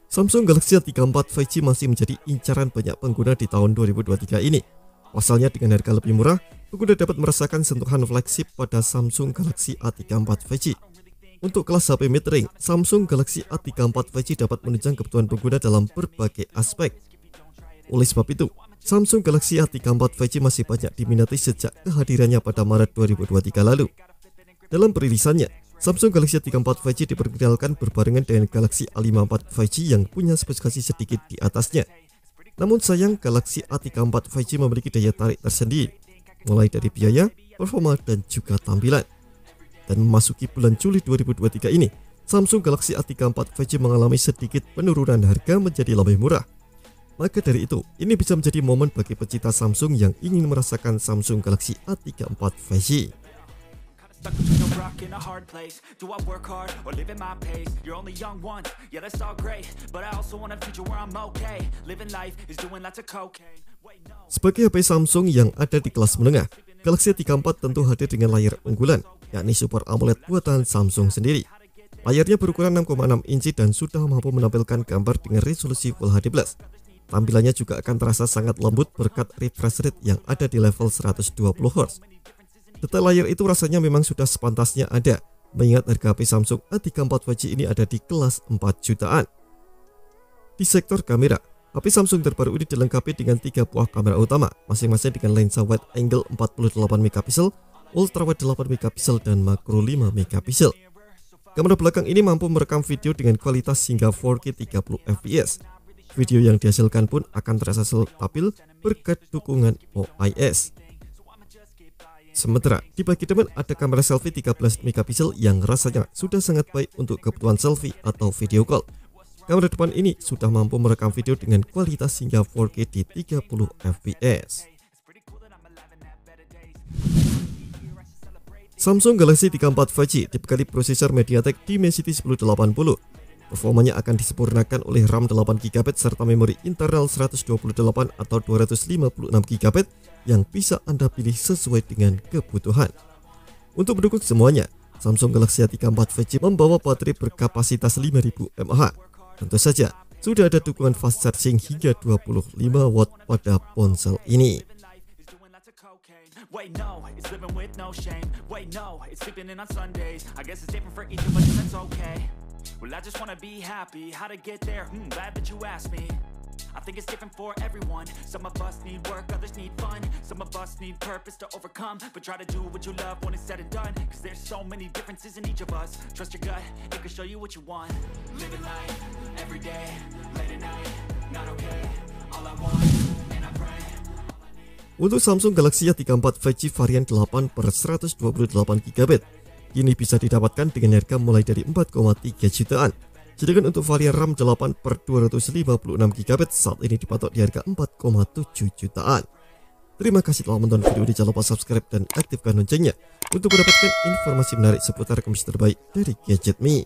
Samsung Galaxy A34 5G masih menjadi incaran banyak pengguna di tahun 2023 ini. Pasalnya dengan harga lebih murah, pengguna dapat merasakan sentuhan flagship pada Samsung Galaxy A34 5G. Untuk kelas HP mid-range, Samsung Galaxy A34 5G dapat menunjang kebutuhan pengguna dalam berbagai aspek. Oleh sebab itu, Samsung Galaxy A34 5G masih banyak diminati sejak kehadirannya pada Maret 2023 lalu. Dalam perilisannya, Samsung Galaxy A34 5G diperkenalkan berbarengan dengan Galaxy A54 5G yang punya spesifikasi sedikit di atasnya. Namun sayang, Galaxy A34 5G memiliki daya tarik tersendiri, mulai dari biaya, performa, dan juga tampilan. Dan memasuki bulan Juli 2023 ini, Samsung Galaxy A34 5G mengalami sedikit penurunan harga menjadi lebih murah. Maka dari itu, ini bisa menjadi momen bagi pecinta Samsung yang ingin merasakan Samsung Galaxy A34 5G. Stuck between a rock and a hard place. Do I work hard or live at my pace? You're only young once, yeah that's all great, but I also want a future where I'm okay. Living life is doing lots of cocaine. Sebagai HP Samsung yang ada di kelas menengah, Galaxy A34 tentu hadir dengan layar unggulan, yakni Super AMOLED buatan Samsung sendiri. Layarnya berukuran 6,6 inci dan sudah mampu menampilkan gambar dengan resolusi Full HD+. Tampilannya juga akan terasa sangat lembut berkat refresh rate yang ada di level 120Hz. Detail layar itu rasanya memang sudah sepantasnya ada, mengingat harga HP Samsung A34 5G ini ada di kelas 4 jutaan. Di sektor kamera, HP Samsung terbaru ini dilengkapi dengan 3 buah kamera utama, masing-masing dengan lensa wide angle 48 MP, ultra wide 8 MP, dan makro 5 MP. Kamera belakang ini mampu merekam video dengan kualitas hingga 4K 30fps. Video yang dihasilkan pun akan terasa stabil berkat dukungan OIS. Sementara di bagian depan ada kamera selfie 13 MP yang rasanya sudah sangat baik untuk kebutuhan selfie atau video call. Kamera depan ini sudah mampu merekam video dengan kualitas hingga 4K di 30fps. Samsung Galaxy A34 5G dibekali prosesor MediaTek Dimensity 1080. Performanya akan disempurnakan oleh RAM 8GB serta memori internal 128 atau 256GB yang bisa Anda pilih sesuai dengan kebutuhan. Untuk mendukung semuanya, Samsung Galaxy A34 5G membawa baterai berkapasitas 5000 mAh. Tentu saja, sudah ada dukungan fast charging hingga 25 watt pada ponsel ini. Wait, no, it's living with no shame. Wait, no, it's sleeping in on Sundays. I guess it's different for each of us, and that's okay. Well, I just wanna be happy. How to get there? Glad that you asked me. I think it's different for everyone. Some of us need work, others need fun. Some of us need purpose to overcome. But try to do what you love when it's said and done. Cause there's so many differences in each of us. Trust your gut, it can show you what you want. Living life, every day, late at night, not okay. All I want, and I pray. Untuk Samsung Galaxy A34 5G varian 8/128GB, ini bisa didapatkan dengan harga mulai dari 4,3 jutaan. Sedangkan untuk varian RAM 8/256GB saat ini dipatok di harga 4,7 jutaan. Terima kasih telah menonton video ini, jangan lupa subscribe dan aktifkan loncengnya untuk mendapatkan informasi menarik seputar komputer terbaik dari Gadget Me.